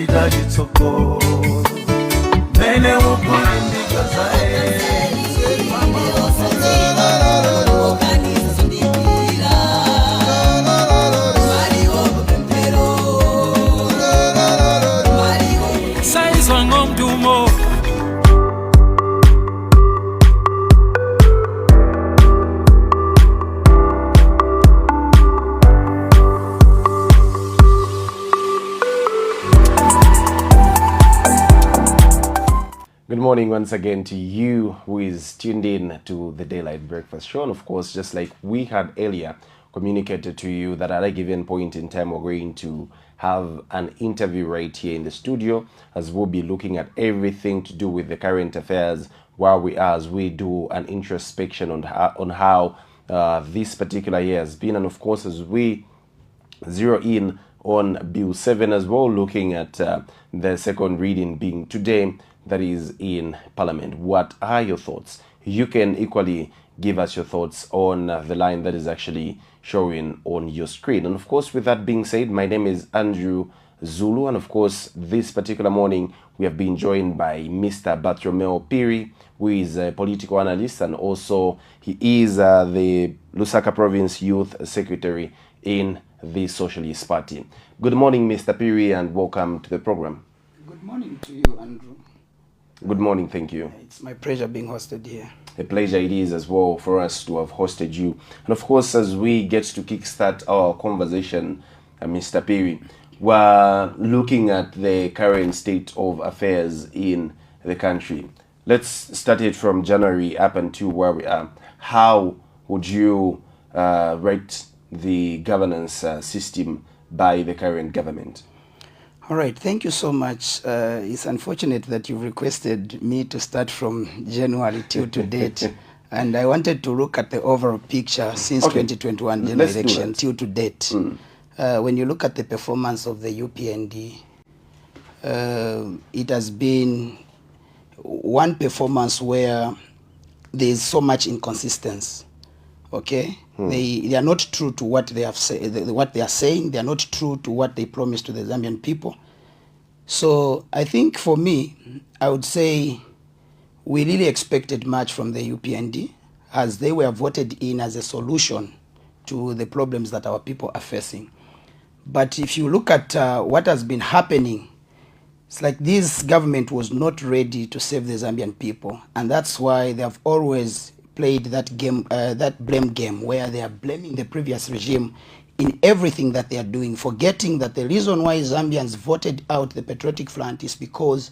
Sida Gitsoko, Mene Upindi Gazae. Good morning once again to you who is tuned in to the Daylight Breakfast Show. And of course, just like we had earlier communicated to you that at a given point in time, we're going to have an interview right here in the studio, as we'll be looking at everything to do with the current affairs while we are, as we do an introspection on how this particular year has been. And of course, as we zero in on Bill 7 as well, looking at the second reading being today, that is in Parliament. What are your thoughts? You can equally give us your thoughts on the line that is actually showing on your screen. And of course, with that being said, my name is Andrew Zulu. And of course, this particular morning, we have been joined by Mr. Bartholomew Phiri, who is a political analyst, and also he is the Lusaka Province Youth Secretary in the Socialist Party. Good morning, Mr. Phiri, and welcome to the program. Good morning to you, Andrew. Good morning, thank you. It's my pleasure being hosted here. A pleasure it is as well for us to have hosted you. And of course, as we get to kickstart our conversation, Mr. Phiri, we're looking at the current state of affairs in the country. Let's start it from January up until where we are. How would you rate the governance system by the current government? All right, thank you so much. It's unfortunate that you requested me to start from January till to date, and I wanted to look at the overall picture since 2021 general election till to date. When you look at the performance of the UPND, it has been one performance where there is so much inconsistency. Okay, they are not true to what they have what they are saying. They are not true to what they promised to the Zambian people. So I think for me, I would say we really expected much from the UPND, as they were voted in as a solution to the problems that our people are facing. But if you look at what has been happening, it's like this government was not ready to save the Zambian people, and that's why they have always played that game, that blame game, where they are blaming the previous regime in everything that they are doing, forgetting that the reason why Zambians voted out the Patriotic Front is because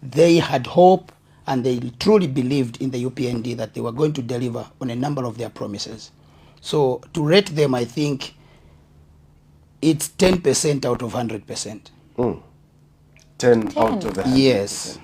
they had hope and they truly believed in the UPND that they were going to deliver on a number of their promises. So to rate them, I think it's 10% out of 100%. 10 out of 100%. Yes.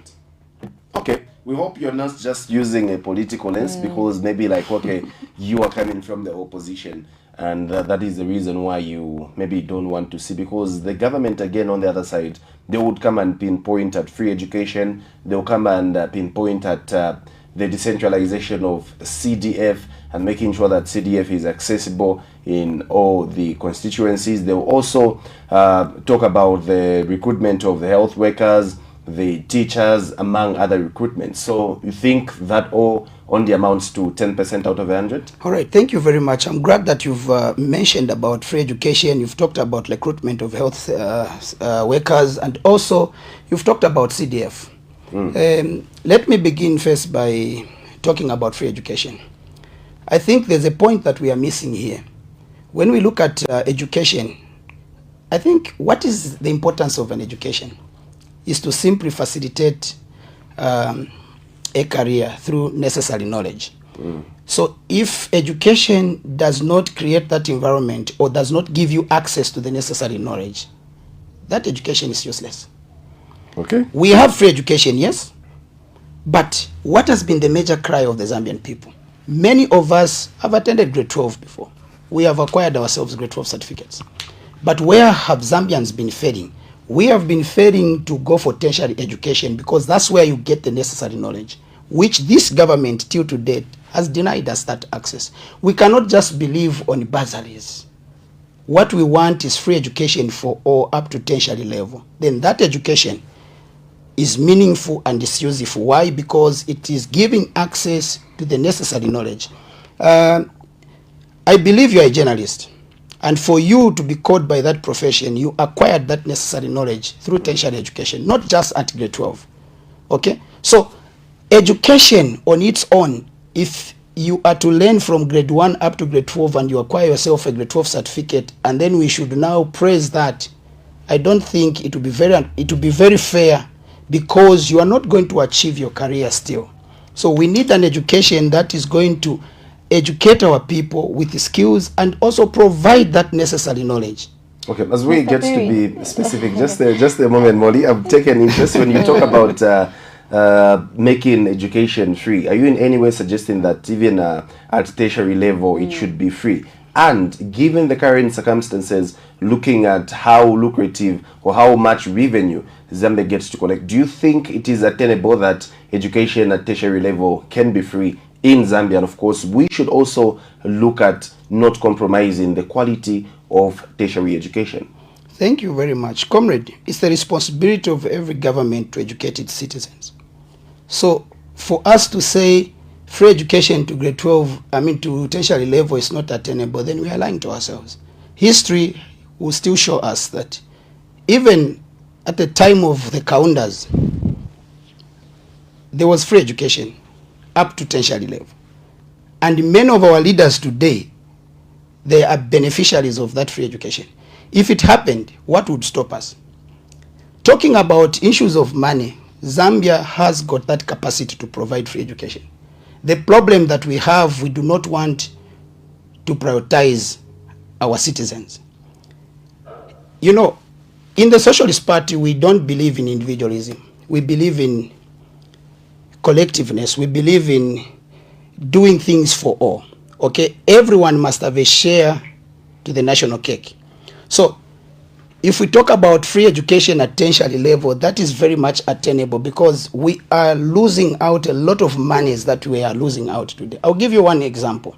Okay. We hope you're not just using a political lens, because maybe like, okay, you are coming from the opposition, and that is the reason why you maybe don't want to see, because the government, again, on the other side, they would come and pinpoint at free education, they'll come and pinpoint at the decentralization of CDF and making sure that CDF is accessible in all the constituencies. They'll also talk about the recruitment of the health workers, the teachers, among other recruitments. So you think that all only amounts to 10% out of 100? All right, thank you very much. I'm glad that you've mentioned about free education. You've talked about recruitment of health workers, and also you've talked about CDF. Let me begin first by talking about free education. I think there's a point that we are missing here. When we look at education, I think what is the importance of an education is to simply facilitate a career through necessary knowledge. So if education does not create that environment or does not give you access to the necessary knowledge, that education is useless. Okay. We have free education, yes, but what has been the major cry of the Zambian people? Many of us have attended grade 12 before. We have acquired ourselves grade 12 certificates. But where have Zambians been failing? We have been failing to go for tertiary education, because that's where you get the necessary knowledge, which this government till to date has denied us that access. We cannot just believe on bursaries. what we want is free education for all up to tertiary level. Then that education is meaningful and is useful. Why? Because it is giving access to the necessary knowledge. I believe you are a journalist, and for you to be called by that profession, you acquired that necessary knowledge through tertiary education, not just at grade 12. Okay? So education on its own, if you are to learn from grade 1 up to grade 12 and you acquire yourself a grade 12 certificate, and then we should now praise that, I don't think it would be very fair, because you are not going to achieve your career still. So we need an education that is going to educate our people with the skills and also provide that necessary knowledge. Okay, as we get to be specific, just a moment, Molly. I've taken interest when you talk about making education free. Are you in any way suggesting that even at tertiary level it should be free? And given the current circumstances, looking at how lucrative or how much revenue Zambia gets to collect, do you think it is attainable that education at tertiary level can be free in Zambia? And of course, we should also look at not compromising the quality of tertiary education. Thank you very much. Comrade, it's the responsibility of every government to educate its citizens. So for us to say free education to grade 12, to tertiary level is not attainable, then we are lying to ourselves. History will still show us that even at the time of the Kaundas, there was free education up to tertiary level. And many of our leaders today, they are beneficiaries of that free education. If it happened, what would stop us? Talking about issues of money, Zambia has got that capacity to provide free education. The problem that we have, we do not want to prioritize our citizens. You know, in the Socialist Party, we don't believe in individualism. We believe in collectiveness. We believe in doing things for all. Okay, everyone must have a share to the national cake. So if we talk about free education at tertiary level, that is very much attainable, because we are losing out a lot of monies that we are losing out today. I'll give you one example.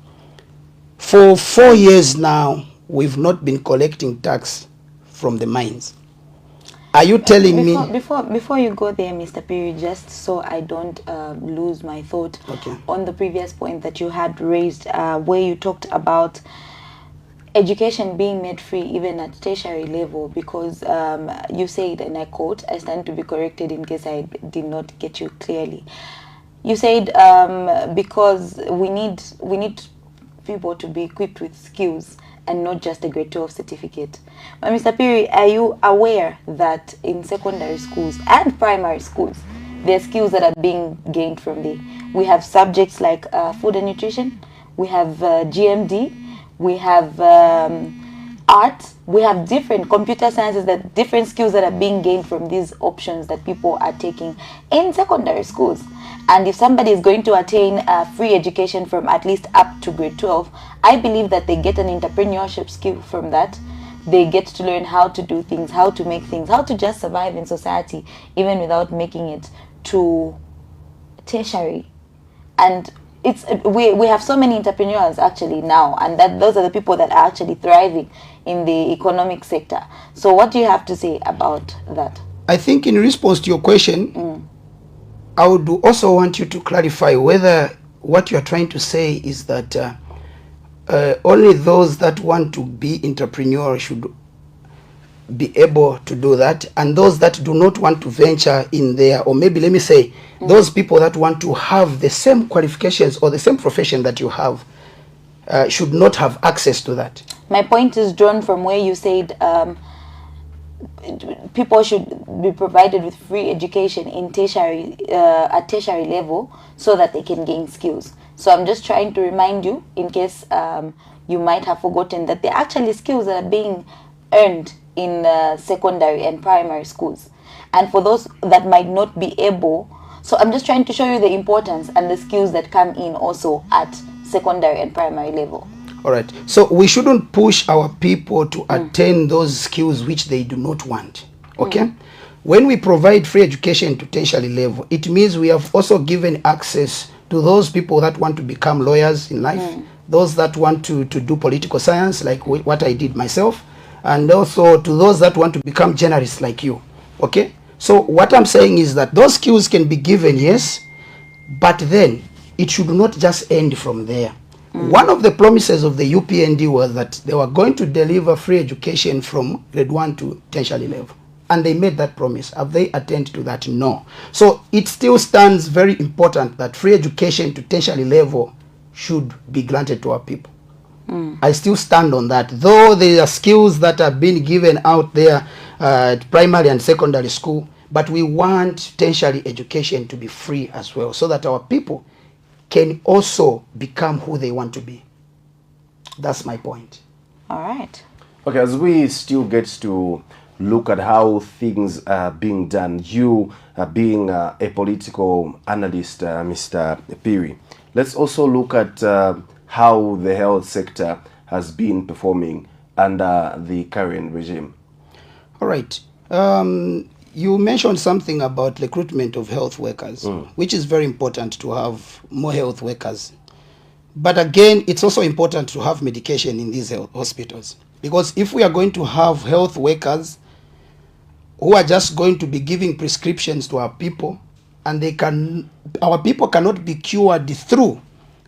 For 4 years now, we've not been collecting tax from the mines. Are you telling me... Before you go there, Mr. Phiri, just so I don't lose my thought, okay, on the previous point that you had raised, where you talked about education being made free even at tertiary level, because you said, and I quote, I stand to be corrected in case I did not get you clearly. You said because we need people to be equipped with skills and not just a grade 12 certificate. But Mr. Phiri, are you aware that in secondary schools and primary schools, there are skills that are being gained from there? We have subjects like food and nutrition, we have GMD, we have art, we have different computer sciences, that different skills that are being gained from these options that people are taking in secondary schools. And if somebody is going to attain free education from at least up to grade 12, I believe that they get an entrepreneurship skill from that. They get to learn how to do things, how to make things, how to just survive in society, even without making it to tertiary. And it's we have so many entrepreneurs actually now, and that those are the people that are actually thriving in the economic sector. So what do you have to say about that? I think in response to your question, I would also want you to clarify whether what you are trying to say is that only those that want to be entrepreneurs should be able to do that, and those that do not want to venture in there, or maybe let me say, those people that want to have the same qualifications or the same profession that you have should not have access to that. My point is drawn from where you said people should be provided with free education in tertiary at tertiary level so that they can gain skills. So I'm just trying to remind you, in case you might have forgotten, that there are actually skills that are being earned in secondary and primary schools. And for those that might not be able, so I'm just trying to show you the importance and the skills that come in also at secondary and primary level. All right. So we shouldn't push our people to attain those skills which they do not want. Okay? When we provide free education to tertiary level, it means we have also given access to those people that want to become lawyers in life, those that want to do political science, like what I did myself, and also to those that want to become journalists like you. Okay? So what I'm saying is that those skills can be given, yes, but then it should not just end from there. One of the promises of the UPND was that they were going to deliver free education from grade 1 to tertiary level. And they made that promise. Have they attended to that? No. So it still stands very important that free education to tertiary level should be granted to our people. I still stand on that. Though there are skills that are being given out there at primary and secondary school, but we want tertiary education to be free as well, so that our people can also become who they want to be. That's my point. All right. Okay, as we still get to look at how things are being done, you being a political analyst, Mr. Phiri, let's also look at how the health sector has been performing under the current regime. All right. You mentioned something about recruitment of health workers, which is very important to have more health workers. But again, it's also important to have medication in these health hospitals. Because if we are going to have health workers who are just going to be giving prescriptions to our people, and our people cannot be cured through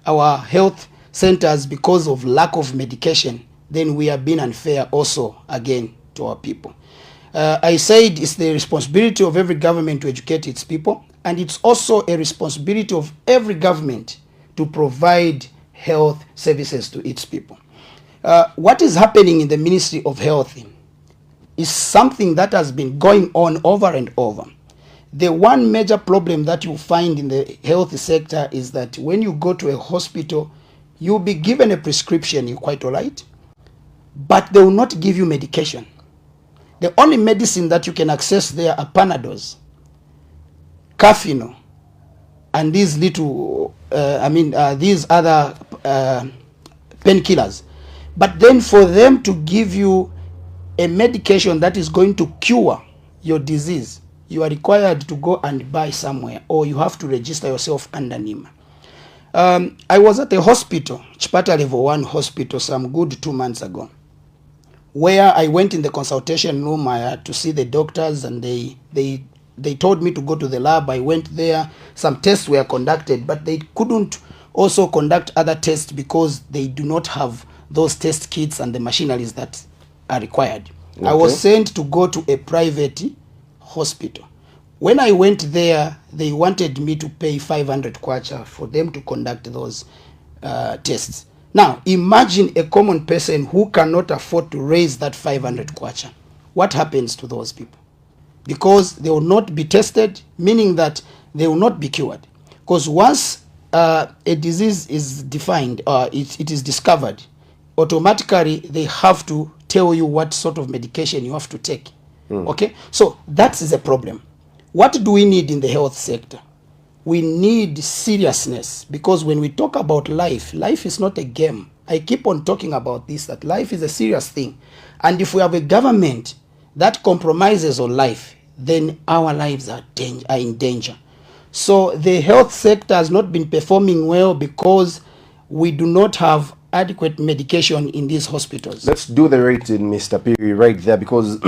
our health centers because of lack of medication, then we are being unfair also again to our people. I said it's the responsibility of every government to educate its people, and it's also a responsibility of every government to provide health services to its people. What is happening in the Ministry of Health is something that has been going on over and over. The one major problem that you find in the health sector is that when you go to a hospital, you'll be given a prescription, you're quite all right, but they will not give you medication. The only medicine that you can access there are Panadols, Cafino, and these little, these other painkillers. But then for them to give you a medication that is going to cure your disease, you are required to go and buy somewhere, or you have to register yourself under NIMA. I was at a hospital, Chipata Level 1 hospital, some good 2 months ago, where I went in the consultation room. I had to see the doctors, and they told me to go to the lab. I went there. Some tests were conducted, but they couldn't also conduct other tests because they do not have those test kits and the machineries that are required. Okay. I was sent to go to a private hospital. When I went there, they wanted me to pay 500 kwacha for them to conduct those tests. Now, imagine a common person who cannot afford to raise that 500 kwacha. What happens to those people? Because they will not be tested, meaning that they will not be cured. Because once a disease is defined, it is discovered, automatically they have to tell you what sort of medication you have to take. Okay? So that is a problem. What do we need in the health sector? We need seriousness, because when we talk about life, life is not a game. I keep on talking about this, that life is a serious thing. And if we have a government that compromises on life, then our lives are in danger. So the health sector has not been performing well because we do not have adequate medication in these hospitals. Let's do the rating, Mr. Phiri, right there, because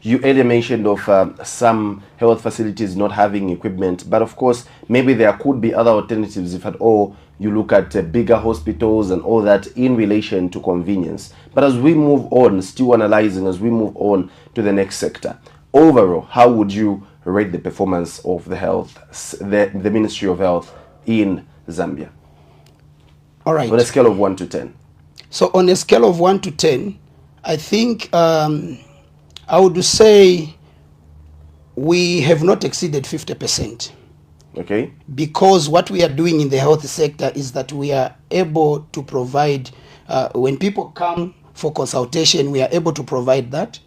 you earlier mentioned of some health facilities not having equipment, but of course maybe there could be other alternatives if at all you look at bigger hospitals and all that in relation to convenience. But as we move on, still analyzing, as we move on to the next sector, overall, how would you rate the performance of the health, the Ministry of Health in Zambia? All right. On a scale of 1 to 10. So on a scale of 1 to 10, I think I would say we have not exceeded 50%. Okay. Because what we are doing in the health sector is that we are able to provide, when people come for consultation, we are able to provide that.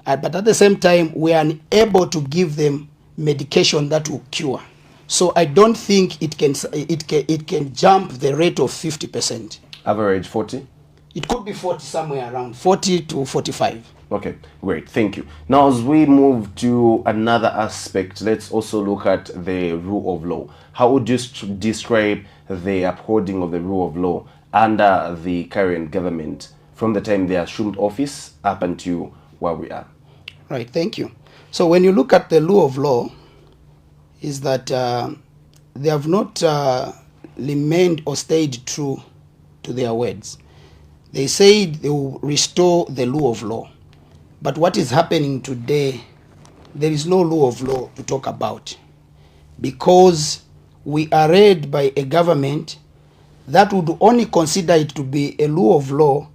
But at the same time, we are unable to give them medication that will cure. So I don't think it can jump the rate of 50%. Average 40? It could be 40, somewhere around 40 to 45. Okay, great, thank you. Now, as we move to another aspect, let's also look at the rule of law. How would you describe the upholding of the rule of law under the current government from the time they assumed office up until where we are? Right, thank you. So when you look at the rule of law, is that they have not remained or stayed true to their words. They said they will restore the rule of law. But what is happening today, there is no rule of law to talk about, because we are led by a government that would only consider it to be a rule of law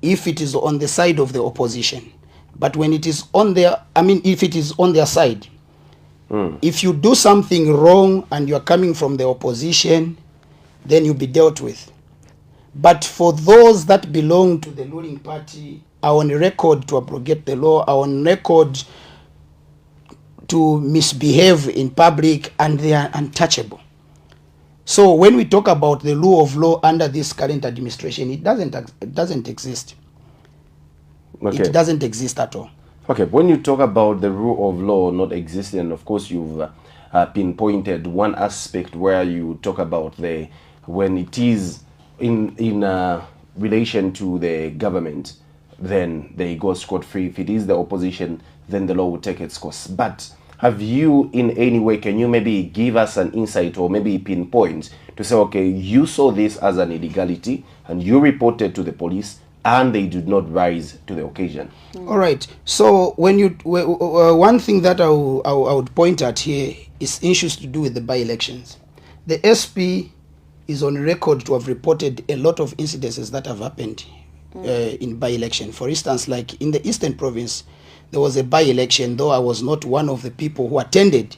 if it is on the side of the opposition. But when it is on their, if it is on their side, if you do something wrong and you are coming from the opposition, then you'll be dealt with. But for those that belong to the ruling party, are on record to abrogate the law, are on record to misbehave in public, and they are untouchable. So when we talk about the rule of law under this current administration, it doesn't exist. Okay. It doesn't exist at all. Okay, when you talk about the rule of law not existing, of course you've pinpointed one aspect where you talk about when it is in relation to the government, then they go scot-free. If it is the opposition, then the law will take its course. But have you in any way, can you maybe give us an insight or maybe pinpoint to say, okay, you saw this as an illegality and you reported to the police and they did not rise to the occasion? All right. So when you one thing that I would point at here is issues to do with the by-elections. The SP is on record to have reported a lot of incidences that have happened in by-election. For instance, like in the Eastern Province, there was a by-election, though I was not one of the people who attended.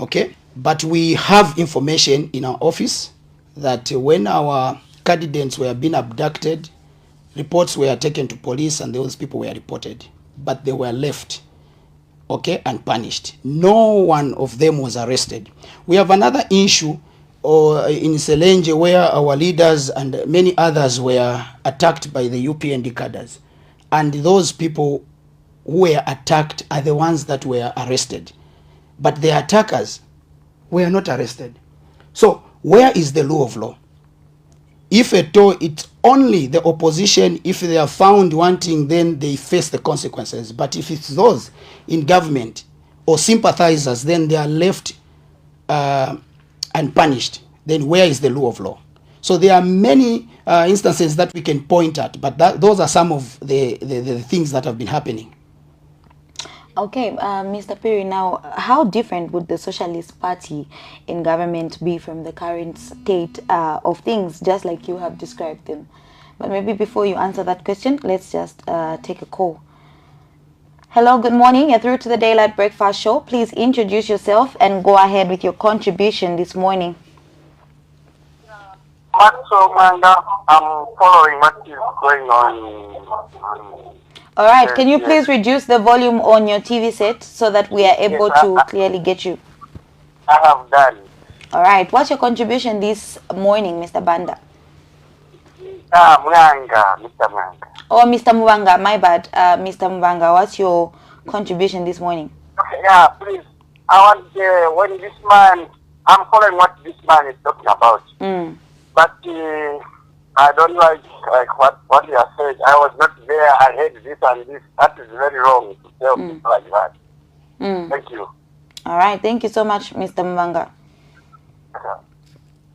Okay? But we have information in our office that when our candidates were being abducted, reports were taken to police and those people were reported. But they were left, okay, and punished. No one of them was arrested. We have another issue in Selenje where our leaders and many others were attacked by the UPND cadres. And those people who were attacked are the ones that were arrested. But the attackers were not arrested. So where is the rule of law? If at all, it's only the opposition, if they are found wanting, then they face the consequences. But if it's those in government or sympathizers, then they are left unpunished. Then where is the rule of law? So there are many instances that we can point at, but those are some of the things that have been happening. Okay, Mr. Phiri, now, how different would the Socialist Party in government be from the current state of things, just like you have described them? But maybe before you answer that question, let's just take a call. Hello, good morning. You're through to the Daylight Breakfast Show. Please introduce yourself and go ahead with your contribution this morning. So, Manga, I'm following what is going on. All right, can you please reduce the volume on your TV set so that we are able to clearly get you? I have done. All right, what's your contribution this morning, Mr. Banda? Manga, Mr. Manga. Oh, Mr. Mwanga, my bad. Mr. Mwanga, what's your contribution this morning? Okay, yeah, please. I want when this man, I'm following what this man is talking about. But I don't like what he has said. I was not there. I heard this and this. That is very wrong to tell people like that. Thank you. All right. Thank you so much, Mr. Mwanga.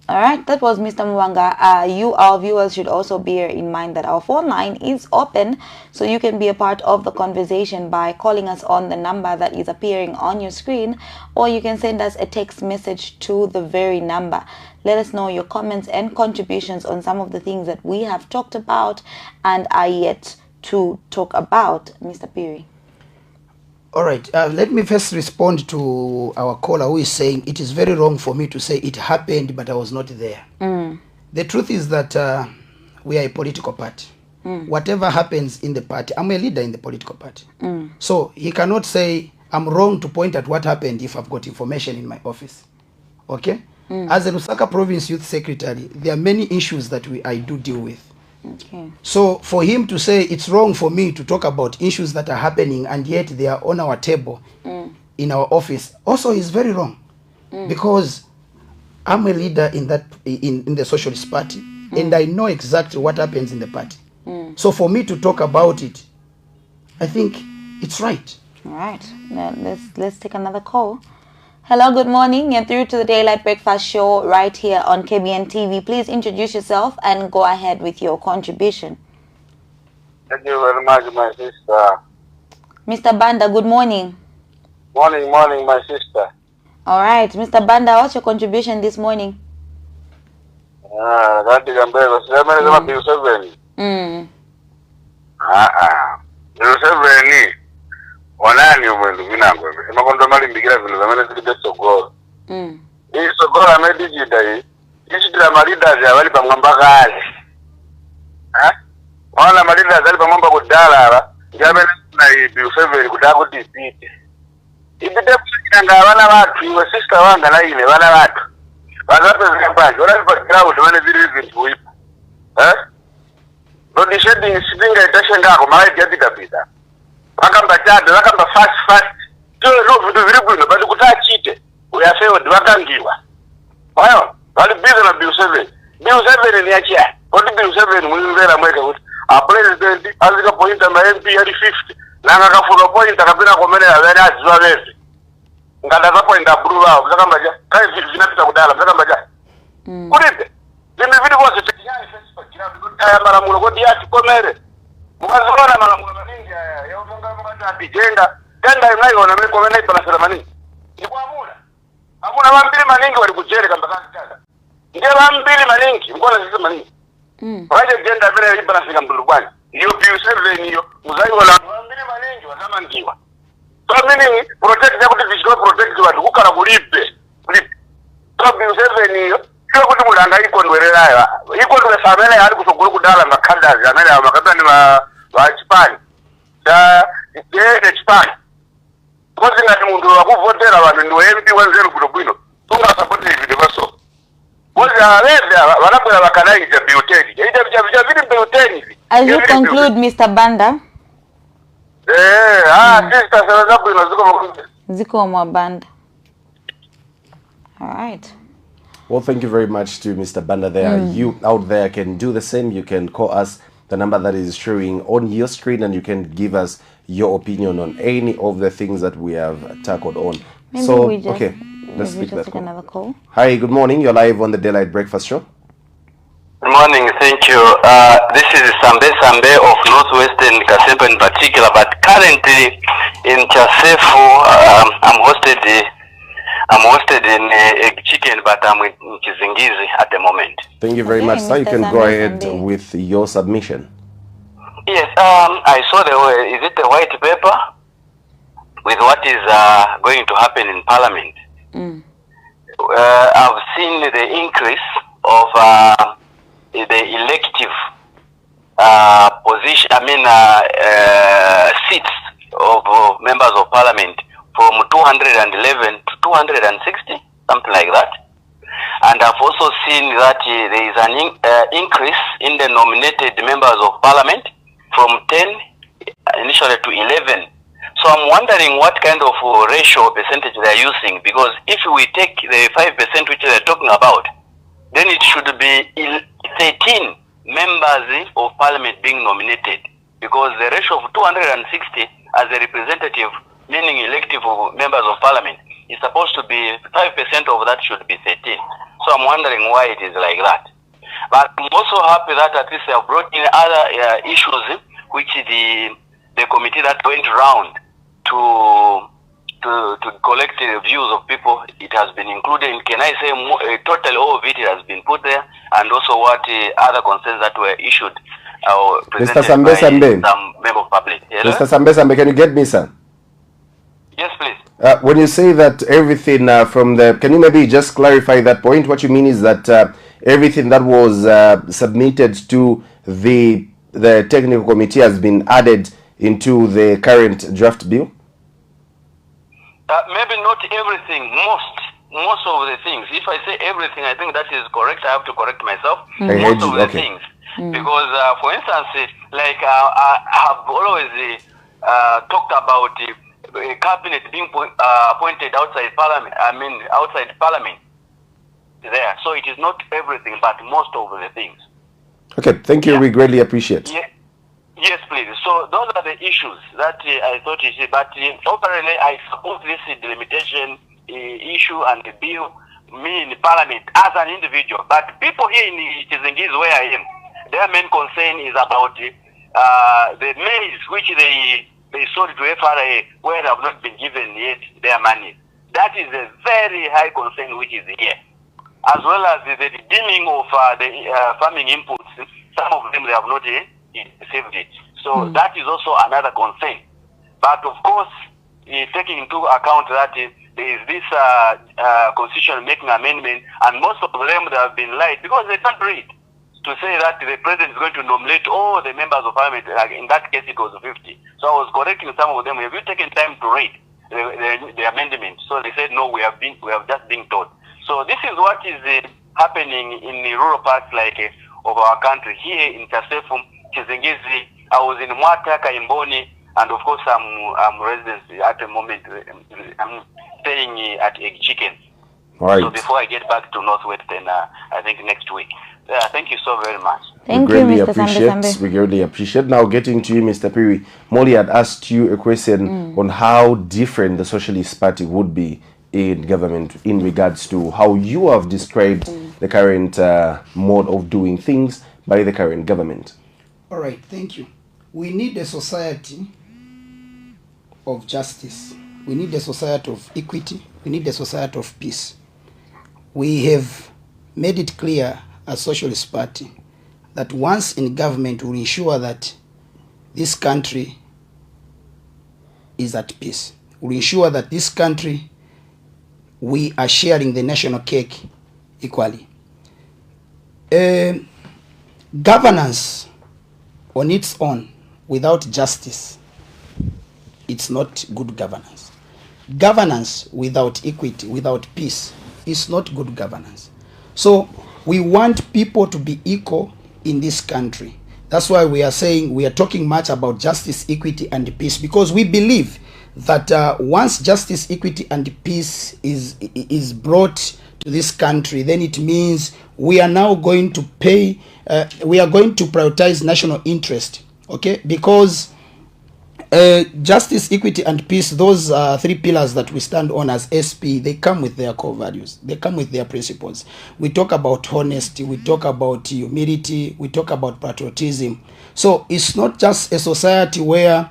All right. That was Mr. Mwanga. Our viewers, should also bear in mind that our phone line is open, so you can be a part of the conversation by calling us on the number that is appearing on your screen, or you can send us a text message to the very number. Let us know your comments and contributions on some of the things that we have talked about and are yet to talk about. Mr. Phiri. All right. Let me first respond to our caller who is saying it is very wrong for me to say it happened, but I was not there. The truth is that we are a political party. Whatever happens in the party, I'm a leader in the political party. So he cannot say I'm wrong to point at what happened if I've got information in my office. Okay? As a Lusaka Province Youth Secretary, there are many issues that I do deal with. Okay. So for him to say it's wrong for me to talk about issues that are happening and yet they are on our table in our office also is very wrong, because I'm a leader in the Socialist Party. and I know exactly what happens in the party. So for me to talk about it, I think it's right. All right. Now let's take another call. Hello, good morning. You're through to the Daylight Breakfast Show right here on KBN TV. Please introduce yourself and go ahead with your contribution. Thank you very much, my sister. Mr. Banda, good morning. Morning, my sister. All right, Mr. Banda, what's your contribution this morning? That is Bill 7. Bill 7 wanani umwendu vinangwe. Makondo mali mbikira vile zamani zilide sogoro. Hii sogoro amedijida hii. Ishi dila marida zi awali pa mwamba gali. Wana marida zi awali pa mwamba kudala hapa. Jamene na hii Bill 7 kudaku dipite. Ibide kushikanga wana watu, iwe sister wanga na ile wana watu. Wazape zikapaji, wana lipa ground, wane zili vitu hipo. Lodi shedding sipinga itashenga ako, mara iti yatika pita. Wakamba chate, wakamba fast. Tuwe no vitu vilibuino, basi kutaa chite. Uyafeodi, wakangiwa. Wayo, wali bizo na Bill 7. Bill 7 ni achia. Kodi Bill 7 mwingvera mweka kuti. A president, azika pointa ma MP hadi 50. Nanga kafuno pointa kapina komene ya wene azizwa wezi. Ngadaza pointa buru wao, mzaka mbaja. Kai vinapita kudala, mzaka mbaja. Kuripe. Zimi vidi kwa se tekijani Facebook. Kaya maramulo kwa diati komere. Mwazona maramulo maningi ya utonga mwata apijenga. Kenda inaigo na miko wene ipa nasira maningi. Ni kwa amuna. Amuna wambili maningi wali kuchere kamba kazi kada. Nge wambili maningi, mkona sisi maningi. Waje jenda vile ipa nasika mbulukwani. Iyo Bill 7 iyo, muzai wala wambili maningi wazama ngiwa. So meaning, protect ya kuti vishiko protect watu, kukala kulipe. So Bill 7 iyo, kio kuti mulanga iko ndwerela ya. Iko ndwe samele ya hali kusokulu kudala makandazi, amele ya makata ni wa chipani. Cha, ike chipani. Kozi ngati mundu wakuvotera wanu ndiwe MP wanzeru kutokwino. Tunga support hivi divaso. Kozi aleze, wanapula wakanai ija Bill 10. Ija vidi Bill 10 hivi. As you conclude, Mr. Banda. Sister, Ziko Mwabanda. All right. Well, thank you very much to Mr. Banda there. You out there can do the same. You can call us, the number that is showing on your screen, and you can give us your opinion on any of the things that we have tackled on. Maybe so, we just, okay, let's maybe speak just that take call. another call. Hi, good morning. You're live on the Daylight Breakfast Show. Good morning, thank you. This is Sambe of Northwestern Kasempa in particular, but currently in Chasefu, I'm hosted in Chicken, but I'm in Kizingizi at the moment. Thank you very much, sir. You can go ahead with your submission. Yes, I saw is it the white paper with what is going to happen in Parliament? I've seen the increase of the elective position, seats of members of Parliament from 211 to 260, something like that. And I've also seen that there is an increase in the nominated members of Parliament from 10 initially to 11. So I'm wondering what kind of ratio or percentage they are using, because if we take the 5% which they're talking about, then it should be 13 members of Parliament being nominated, because the ratio of 260 as a representative, meaning elective members of Parliament, is supposed to be 5% of that should be 13. So I'm wondering why it is like that. But I'm also happy that at least they have brought in other issues which the committee that went around to collect the views of people, it has been included. Can I say totally all of it has been put there, and also what other concerns that were issued presented Mr. by some member of public. Hello? Mr. Sambe, can you get me, sir? Yes, please. When you say that everything from the, can you maybe just clarify that point? What you mean is that everything that was submitted to the technical committee has been added into the current draft bill? Maybe not everything, most of the things. If I say everything, I think that is correct. I have to correct myself. Most of the things. Because, for instance, like I have always talked about a cabinet being appointed outside Parliament. Outside Parliament there. So it is not everything, but most of the things. Okay, thank you. We greatly appreciate. Yes, please. So those are the issues that I thought you said. But overall, I support this delimitation issue and the bill, me in the parliament as an individual. But people here in Chizingiz, where I am, their main concern is about the maize which they sold to FRA, where they have not been given yet their money. That is a very high concern which is here, as well as the dimming of the farming inputs. Some of them they have not received it. So that is also another concern. But of course, taking into account that there is this constitution making amendment, and most of them they have been lied because they can't read. To say that the president is going to nominate all the members of parliament, in that case it was 50. So I was correcting some of them. Have you taken time to read the amendment? So they said no, we have just been told. So this is what is happening in the rural parts of our country. Here in Chasefum, Chizingizi, I was in Mwata, Kaimboni, and of course I'm resident at the moment. I'm staying at Egg Chicken. Right. So before I get back to Northwest, and I think next week. Thank you so very much. Thank we you, greatly Mr. appreciate. Sambe. We greatly appreciate. Now, getting to you, Mr. Phiri. Molly had asked you a question on how different the Socialist Party would be in government in regards to how you have described the current mode of doing things by the current government. All right, thank you. We need a society of justice. We need a society of equity. We need a society of peace. We have made it clear as Socialist Party that once in government will ensure that this country is at peace. We'll ensure that this country, we are sharing the national cake equally. Governance on its own without justice, it's not good governance. Governance without equity, without peace, is not good governance. So we want people to be equal in this country. That's why we are saying, we are talking much about justice, equity, and peace, because we believe that once justice, equity, and peace is brought to this country, then it means we are now going to we are going to prioritize national interest, okay? Because justice, equity, and peace, those three pillars that we stand on as SP, they come with their core values. They come with their principles. We talk about honesty, we talk about humility, we talk about patriotism. So it's not just a society where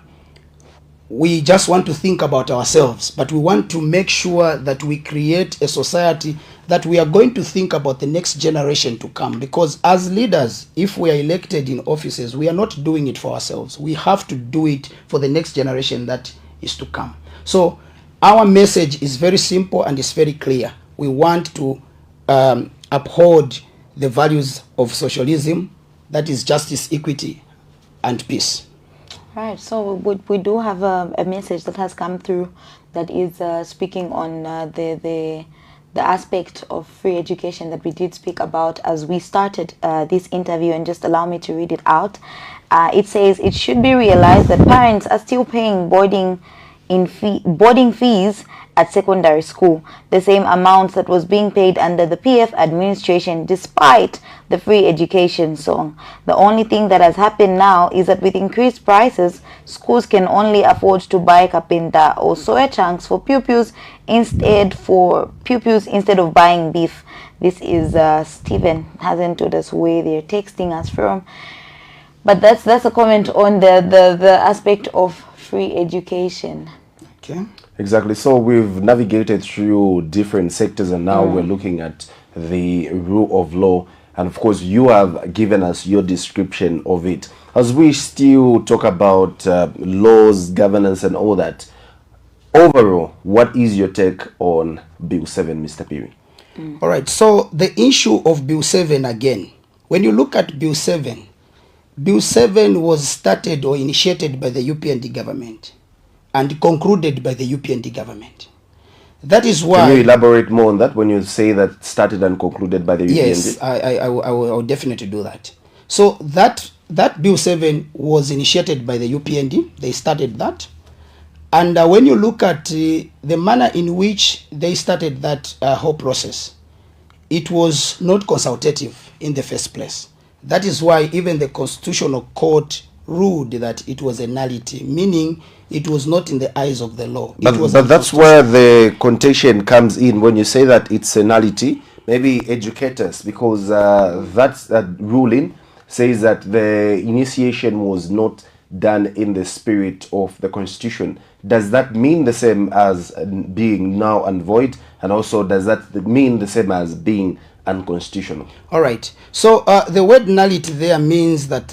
we just want to think about ourselves, but we want to make sure that we create a society that we are going to think about the next generation to come. Because as leaders, if we are elected in offices, we are not doing it for ourselves. We have to do it for the next generation that is to come. So our message is very simple and it's very clear. We want to uphold the values of socialism, that is justice, equity, and peace. Right, so we do have a message that has come through that is speaking on the aspect of free education that we did speak about as we started this interview, and just allow me to read it out. It says, it should be realized that parents are still paying boarding fees at secondary school, the same amount that was being paid under the PF administration, despite the free education song. The only thing that has happened now is that with increased prices, schools can only afford to buy kapenta or soya chunks for pupils instead of buying beef. This is Stephen hasn't told us where they're texting us from, but that's a comment on the aspect of free education. Okay. Exactly. So we've navigated through different sectors, and now we're looking at the rule of law. And of course, you have given us your description of it. As we still talk about laws, governance, and all that, overall, what is your take on Bill 7, Mr. Phiri? All right. So the issue of Bill 7 again, when you look at Bill 7, Bill 7 was started or initiated by the UPND government and concluded by the UPND government. That is why... Can you elaborate more on that when you say that started and concluded by the UPND? Yes, I will definitely do that. So that Bill 7 was initiated by the UPND. They started that. And when you look at the manner in which they started that whole process, it was not consultative in the first place. That is why even the Constitutional Court ruled that it was a nullity, meaning it was not in the eyes of the law. But that's where the contention comes in when you say that it's a nullity. Maybe educate us, because that ruling says that the initiation was not done in the spirit of the Constitution. Does that mean the same as being null and void? And also, does that mean the same as being unconstitutional? All right. So the word nullity there means that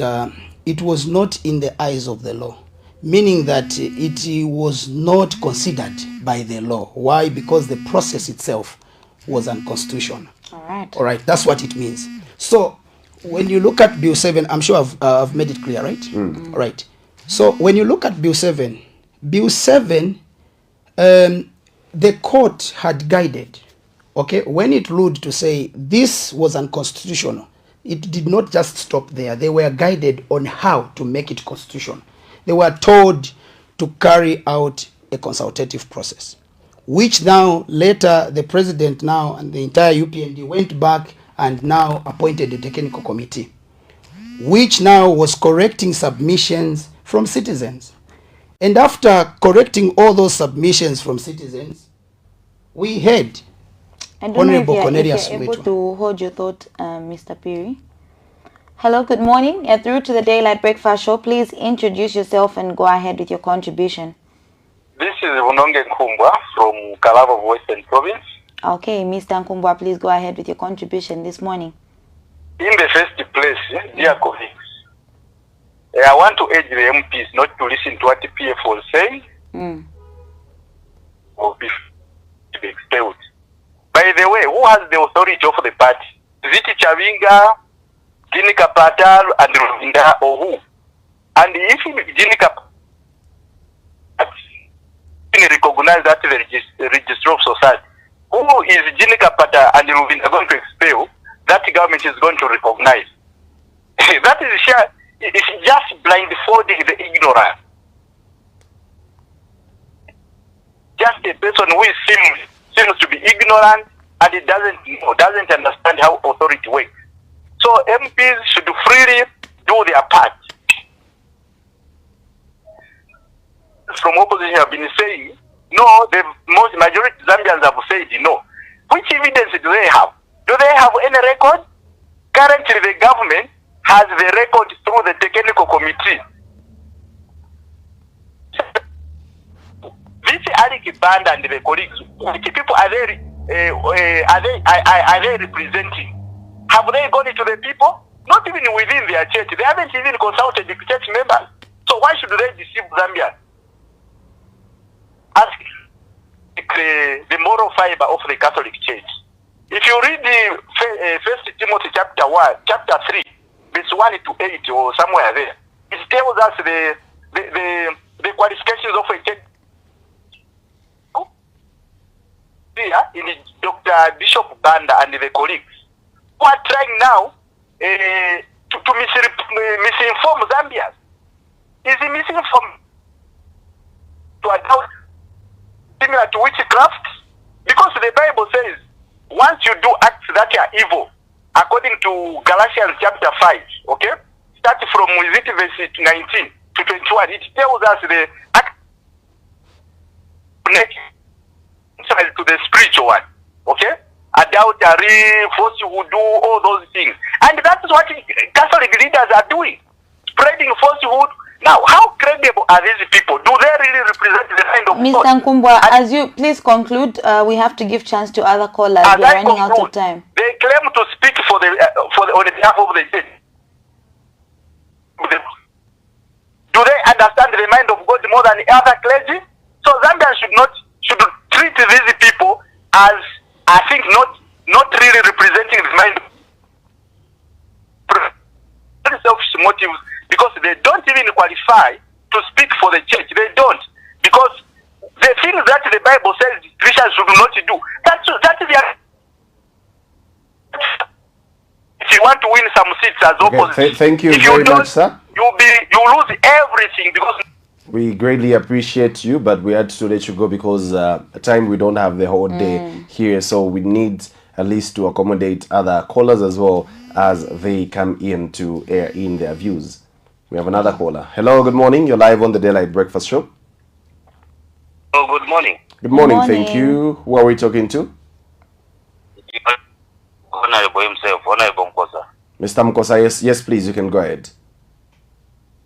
it was not in the eyes of the law, meaning that it was not considered by the law. Why? Because the process itself was unconstitutional. All right. All right. That's what it means. So when you look at Bill 7, I'm sure I've made it clear, right? All right. So when you look at Bill 7, the court had guided, okay, when it ruled to say this was unconstitutional, it did not just stop there. They were guided on how to make it constitutional. They were told to carry out a consultative process, which now later the president now and the entire UPND went back and now appointed a technical committee, which now was correcting submissions from citizens. And after correcting all those submissions from citizens, we had Honorable Cornelius. If you're able to hold your thought, Mr. Phiri. Hello, good morning. You're through to the Daylight Breakfast Show. Please introduce yourself and go ahead with your contribution. This is Unonge Nkumbwa from Kalabo Western Province. Okay, Mr. Nkumbwa, please go ahead with your contribution this morning. In the first place, dear colleagues, I want to urge the MPs not to listen to what the PF was saying or be expelled. By the way, who has the authority of the party? Is it Chavinga, Jini Kapatar, and Ruvinda, or who? And if Jini Kapatar recognize that the Register of Society, who is Jini Kapatar and Ruvinda going to expel, that government is going to recognize. That is sheer. It's just blindfolding the ignorant. Just a person who seems to be ignorant and it doesn't understand how authority works. So MPs should freely do their part. From opposition have been saying, no, the majority Zambians have said no. Which evidence do they have? Do they have any record? Currently the government has the record through the technical committee. This Arik Band and the colleagues, which people are they representing? Have they gone to the people? Not even within their church. They haven't even consulted the church members. So why should they deceive Zambia? Ask the moral fiber of the Catholic Church. If you read the First Timothy chapter 3, verse 1 to 8 or somewhere there, it tells us the qualifications of a church. In Dr. Bishop Banda and the colleagues who are trying now to misinform Zambians. Is he misinformed to adopt similar to witchcraft? Because the Bible says once you do acts that are evil, according to Galatians chapter 5, okay? Starting from verse 19 to 21, it tells us the act to the spiritual one, okay? Adultery, falsehood, do all those things. And that's what Catholic leaders are doing, spreading falsehood. Now, how credible are these people? Do they really represent the kind of Mr. Nkumbwa, as you please conclude, we have to give chance to other callers. We are running out of time. They claim to speak on behalf of the church. Do they understand the mind of God more than other clergy? So Zambians should treat these people as, I think, not really representing the mind of selfish motives, because they don't even qualify to speak for the church. They don't, because the things that the Bible says Christians should not do, that's their. If you want to win some seats as opposition, thank you very much, sir. You lose everything, because we greatly appreciate you, but we had to let you go because time we don't have the whole day here, so we need at least to accommodate other callers as well. as they come in to air in their views. We have another caller. Hello, good morning. You're live on the Daylight Breakfast Show. Oh, good morning. Good morning, morning. thank you. Who are we talking to? Honorable himself, Honorable Mkosa. Mr. Mkosa, yes, please, you can go ahead.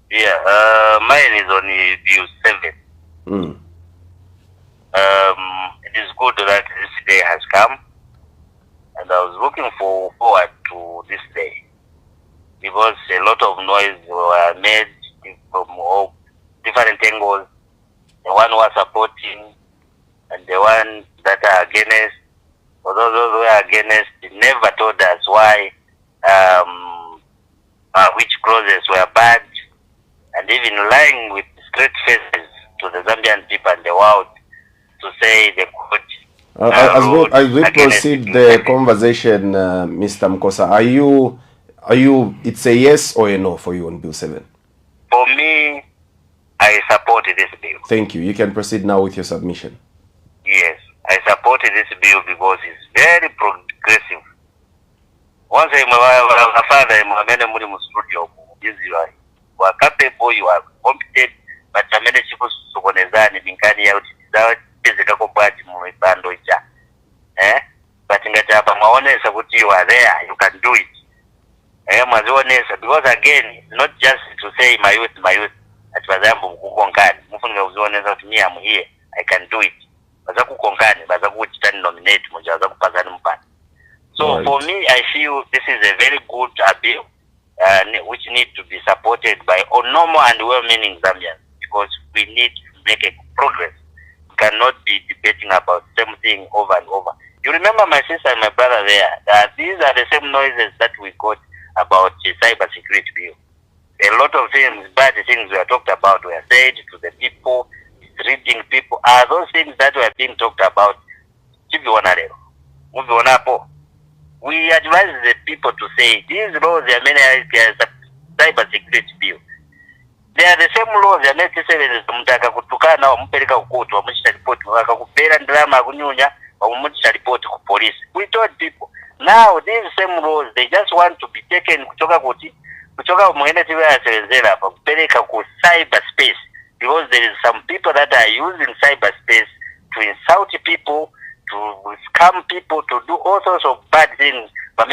Yeah, mine is on view 7. Mm. It is good that this day has come, and I was looking forward to this day because a lot of noise were made from all different angles. The one who are supporting and the one that are against. For those who are against, they never told us why, which clauses were bad, and even lying with straight faces to the Zambian people and the world to say the court. As we proceed the conversation, Mr. Mkosa, are you? It's a yes or a no for you on Bill 7? For me, I support this bill. Thank you. You can proceed now with your submission. Yes, I support this bill because it's very progressive. Once my father, you are capable, you are competent, but I manage to sokonezani minkani ya utizika kubati mwibando icha. But ingachapa maonesa kuti you are there, you can do it. Mazionesa, because again, it's not just to say my youth, at wazambu kukonkani. Mufunga uzionesa to me, I'm here, I can do it. Bazaku konkani, bazaku chitani nominate, bazaku pazani mpani. So right. For me, I feel this is a very good bill, which needs to be supported by all normal and well-meaning Zambians, because we need to make a progress. We cannot be debating about the same thing over and over. You remember my sister and my brother there, these are the same noises that we got about the cyber security bill. A lot of things, bad things were talked about, were said to the people, misreading people. Are those things that were being talked about? We advise the people to say, these laws are many cyber security bill. They are the same laws that necessarily mtaka kutukana mpeleka kukotu wa mchita report wakakupera drama kunyunya wa mchita report ku police. We told people, now these same laws, they just want to be taken kutoka mwene tiwe ya serenzela hapa kupeleka ku cyberspace, because there is some people that are using cyberspace to insult people, to scam people, to do all sorts of bad things. As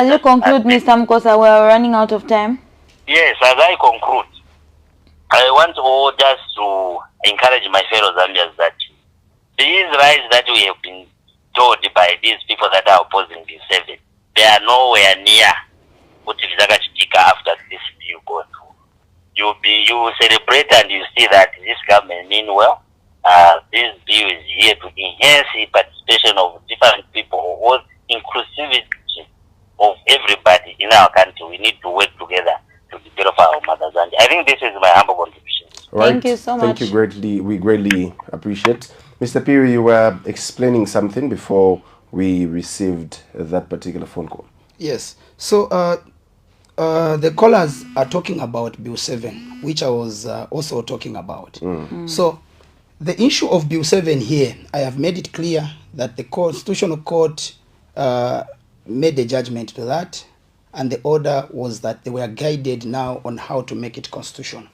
you conclude, Mr. Mkosa, we are running out of time. Yes, as I conclude, I want all just to encourage my fellow Zambians that these rights that we have been told by these people that are opposing Bill 7, they are nowhere near what is after this bill goes through. You celebrate and you see that this government mean well. This bill is here to enhance the participation of different people, or inclusivity of everybody in our country. We need to work together to develop our mothers. And I think this is my humble contribution. Right. Thank you so much. Thank you greatly. We greatly appreciate. Mr. Phiri, you were explaining something before we received that particular phone call. Yes. So the callers are talking about Bill 7, which I was also talking about. So the issue of Bill 7 here, I have made it clear that the Constitutional Court made the judgment to that, and the order was that they were guided now on how to make it constitutional.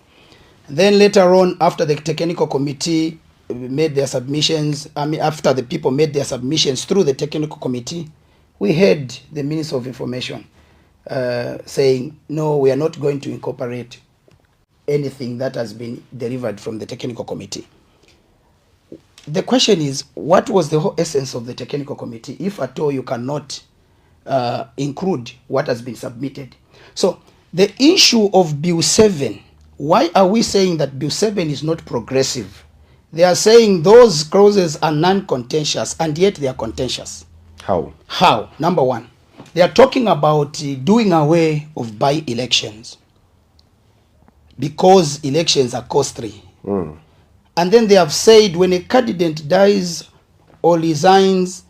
Then later on, after the technical committee made their submissions, after the people made their submissions through the technical committee, we heard the Minister of Information saying, no, we are not going to incorporate anything that has been delivered from the technical committee. The question is, what was the whole essence of the technical committee, if at all you cannot include what has been submitted? So the issue of Bill 7, why are we saying that Bill 7 is not progressive? They are saying those clauses are non-contentious, and yet they are contentious. How? How? Number one, they are talking about doing away of by-elections because elections are costly. And then they have said when a candidate dies or resigns,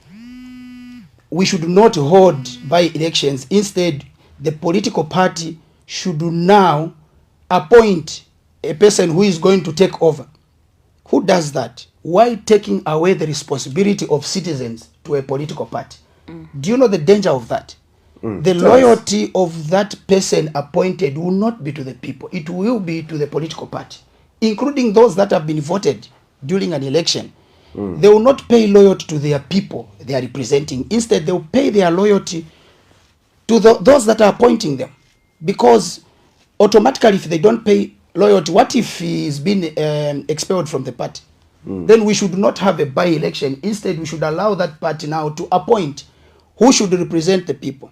we should not hold by-elections. Instead, the political party should now appoint a person who is going to take over. Who does that? Why taking away the responsibility of citizens to a political party? Do you know the danger of that? The loyalty of that person appointed will not be to the people. It will be to the political party, including those that have been voted during an election. They will not pay loyalty to their people they are representing. Instead, they will pay their loyalty to those that are appointing them. Because automatically, if they don't pay loyalty, what if he's been expelled from the party? Then we should not have a by-election. Instead, we should allow that party now to appoint who should represent the people.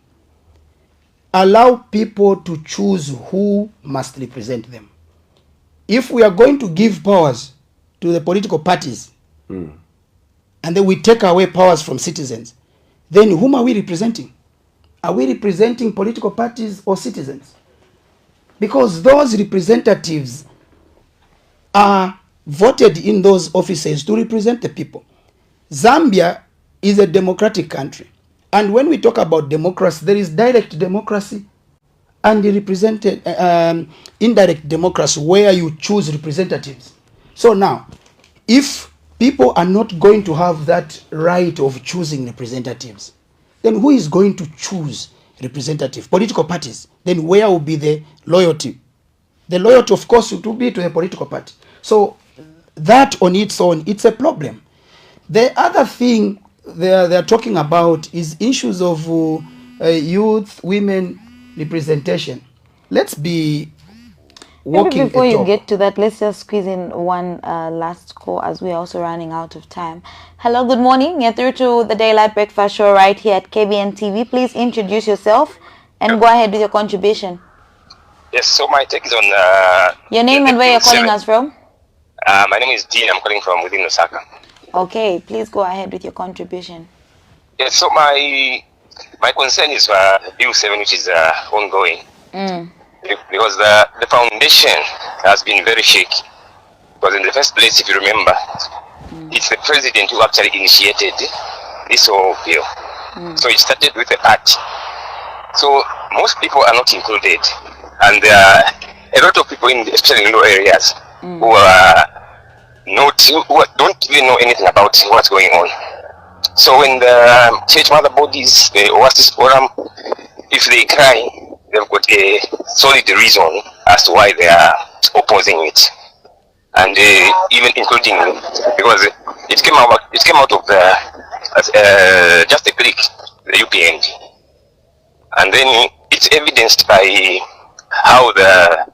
Allow people to choose who must represent them. If we are going to give powers to the political parties, and then we take away powers from citizens, then whom are we representing? Are we representing political parties or citizens? Because those representatives are voted in those offices to represent the people. Zambia is a democratic country. And when we talk about democracy, there is direct democracy and the indirect democracy, where you choose representatives. So now, if people are not going to have that right of choosing representatives, then who is going to choose representative? Political parties. Then where will be the loyalty? The loyalty, of course, will be to the political party. So that on its own, it's a problem. The other thing they're talking about is issues of youth, women representation. Let's be walking. Maybe before you get to that, let's just squeeze in one last call, as we're also running out of time. Hello, good morning. You're through to the Daylight Breakfast Show right here at KBN TV. Please introduce yourself and go ahead with your contribution. Yes, so my take is on... your name and where you're calling us from? My name is Dean. I'm calling from within Osaka. Okay, please go ahead with your contribution. Yes, so my concern is Bill 7, which is ongoing. Because the foundation has been very shaky. Because in the first place, if you remember, it's the president who actually initiated this whole bill. So it started with the party. So most people are not included. And there are a lot of people, especially in rural areas, who don't even know anything about what's going on. So when the church mother bodies, the Oasis Forum, if they cry, they've got a solid reason as to why they are opposing it, and even including because it came out of the just a click, the UPND, and then it's evidenced by how the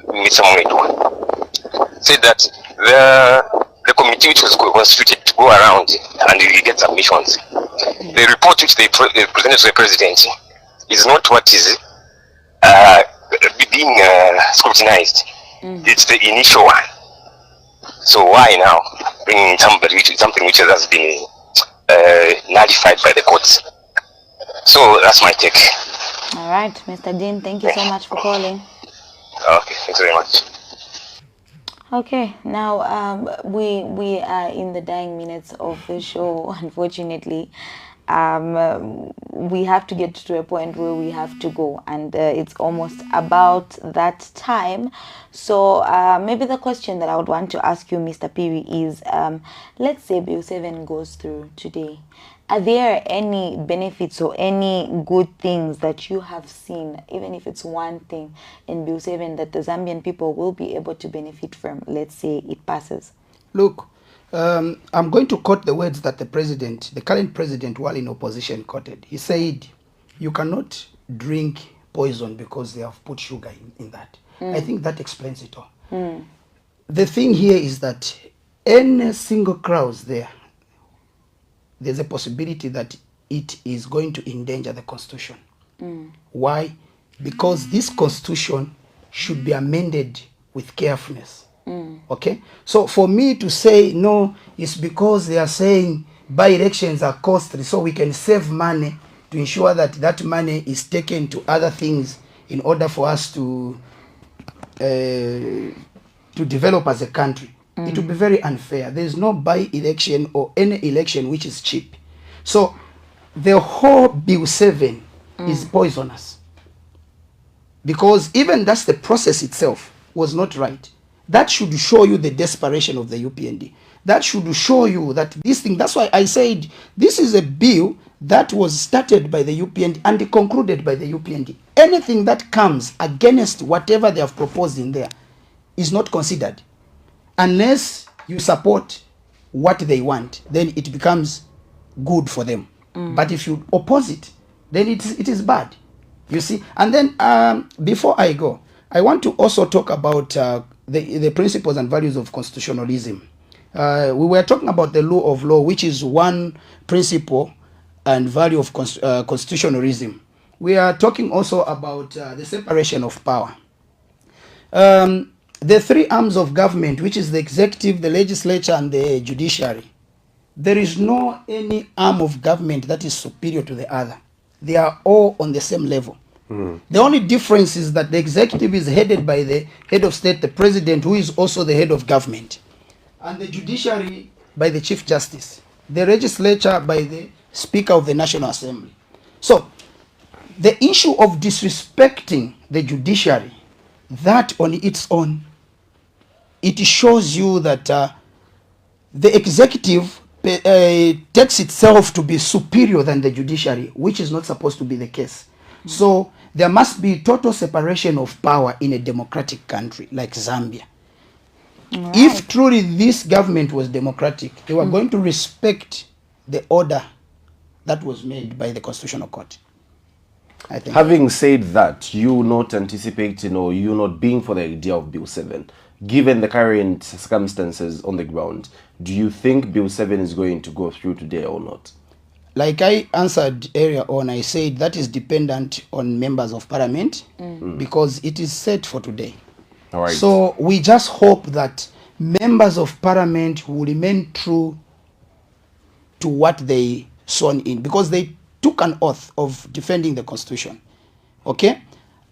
Mr. Mwedu said that the committee which was constituted to go around and get submissions, the report which they presented to the president is not what is being scrutinized. It's the initial one. So why now bringing something which has been nullified by the courts? So that's my take. All right, Mr. Dean, thank you so much for calling. Okay, thanks very much. Okay, now we are in the dying minutes of the show, unfortunately. We have to get to a point where we have to go, and it's almost about that time. So maybe the question that I would want to ask you, Mr. Phiri, is let's say Bill 7 goes through today. Are there any benefits or any good things that you have seen, even if it's one thing in Bill 7, that the Zambian people will be able to benefit from, let's say it passes? Look, I'm going to quote the words that the current president, while in opposition, quoted. He said, you cannot drink poison because they have put sugar in that. I think that explains it all. The thing here is that any single clause there's a possibility that it is going to endanger the Constitution. Why? Because this Constitution should be amended with carefulness. Okay? So for me to say no, it's because they are saying by-elections are costly, so we can save money to ensure that that money is taken to other things in order for us to develop as a country. It will be very unfair. There is no by-election or any election which is cheap. So the whole Bill 7 is poisonous. Because even that's the process itself was not right. That should show you the desperation of the UPND. that should show you that this thing, that's why I said this is a bill that was started by the UPND and concluded by the UPND. Anything that comes against whatever they have proposed in there is not considered unless you support what they want. Then it becomes good for them. But if you oppose it, then it is bad, you see. And then before I go, I want to also talk about the principles and values of constitutionalism. We were talking about the law of law, which is one principle and value of constitutionalism. We are talking also about the separation of power. The three arms of government, which is the executive, the legislature, and the judiciary, there is no any arm of government that is superior to the other. They are all on the same level. The only difference is that the executive is headed by the head of state, the president, who is also the head of government, and the judiciary by the chief justice, the legislature by the speaker of the National Assembly. So the issue of disrespecting the judiciary, that on its own, it shows you that the executive takes itself to be superior than the judiciary, which is not supposed to be the case. So there must be total separation of power in a democratic country like Zambia. Right. If truly this government was democratic, they were going to respect the order that was made by the Constitutional Court, I think. Having said that, you not anticipating or you not being for the idea of Bill 7, given the current circumstances on the ground, do you think Bill 7 is going to go through today or not? Like I answered earlier on, I said that is dependent on members of parliament because it is set for today. All right. So we just hope that members of parliament will remain true to what they sworn in, because they took an oath of defending the Constitution. Okay?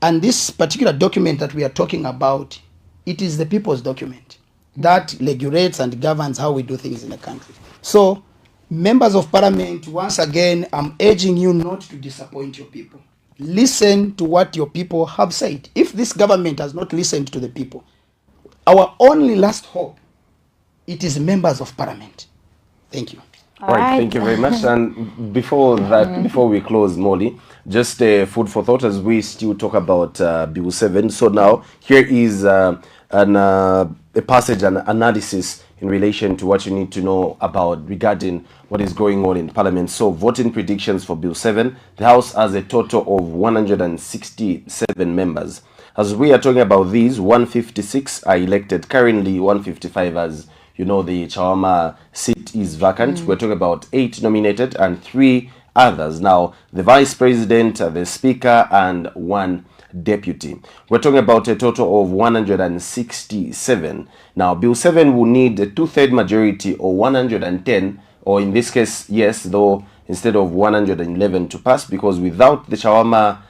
And this particular document that we are talking about, it is the people's document that regulates and governs how we do things in the country. So members of parliament, once again, I'm urging you not to disappoint your people. Listen to what your people have said. If this government has not listened to the people, our only last hope, it is members of parliament. Thank you. All right, thank you very much. And before that, before we close, Molly, just food for thought as we still talk about Bill 7. So now, here is a passage, an analysis in relation to what you need to know about regarding what is going on in Parliament. So, voting predictions for Bill 7. The House has a total of 167 members. As we are talking about these, 156 are elected. Currently, 155, as you know, the Chawama seat is vacant. We're talking about 8 nominated and 3 others. Now, the Vice President, the Speaker, and 1 deputy. We're talking about a total of 167. Now, Bill 7 will need a 2/3 majority or 110, or in this case, yes, though, instead of 111 to pass, because without the Chawama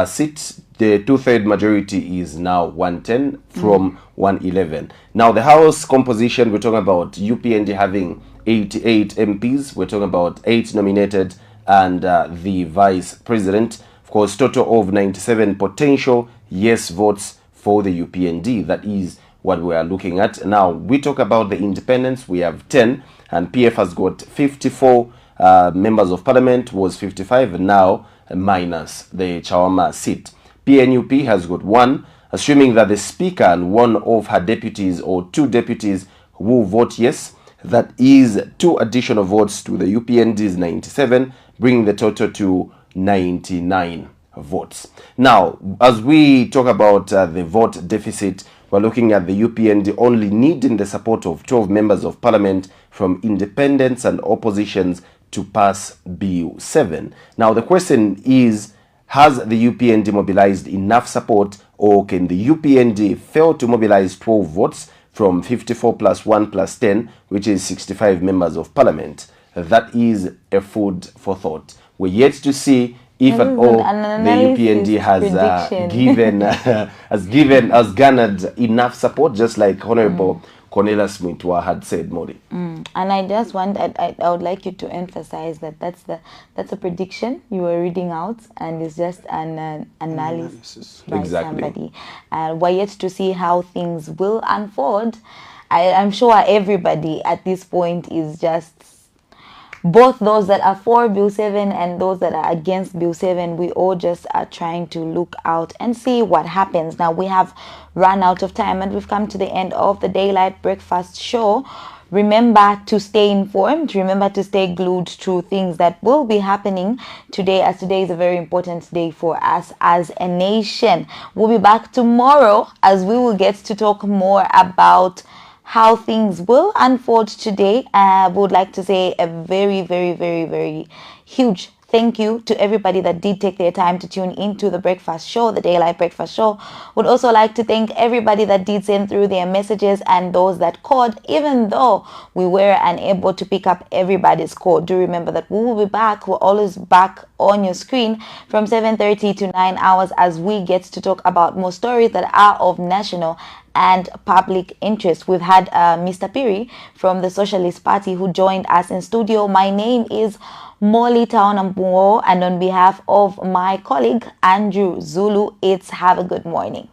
seat, the 2/3 majority is now 110 from 111. Now, the House composition, we're talking about UPND having 88 MPs. We're talking about 8 nominated and the Vice President. Of course, total of 97 potential yes votes for the UPND. That is what we are looking at. Now, we talk about the independents. We have 10, and PF has got 54. Members of Parliament was 55, now minus the Chawama seat. PNUP has got 1, assuming that the Speaker and 1 of her deputies or 2 deputies will vote yes. That is 2 additional votes to the UPND's 97, bringing the total to 99 votes. Now, as we talk about the vote deficit, we're looking at the UPND only needing the support of 12 members of Parliament from independents and oppositions to pass Bill 7. Now, the question is, has the UPND mobilized enough support, or can the UPND fail to mobilize 12 votes from 54 plus 1 plus 10, which is 65 members of Parliament? That is a food for thought. We're yet to see if at all the UPND has garnered enough support, just like Honorable Cornelia Smithwa had said, Modi. And I just want, I would like you to emphasize that that's a prediction you were reading out, and it's just an analysis by somebody. We're yet to see how things will unfold. I'm sure everybody at this point is just, both those that are for Bill 7 and those that are against Bill 7, we all just are trying to look out and see what happens. Now, we have run out of time and we've come to the end of the Daylight Breakfast Show. Remember to stay informed. Remember to stay glued to things that will be happening today, as today is a very important day for us as a nation. We'll be back tomorrow as we will get to talk more about how things will unfold today. I would like to say a very, very, very, very huge thank you to everybody that did take their time to tune into the breakfast show, the Daylight Breakfast Show. Would also like to thank everybody that did send through their messages and those that called, even though we were unable to pick up everybody's call. Do remember that we will be back. We're always back on your screen from 7:30 to 9 hours as we get to talk about more stories that are of national and public interest. We've had Mr. Phiri from the Socialist Party who joined us in studio. My name is Molly Taonambuo, and on behalf of my colleague Andrew Zulu, it's have a good morning.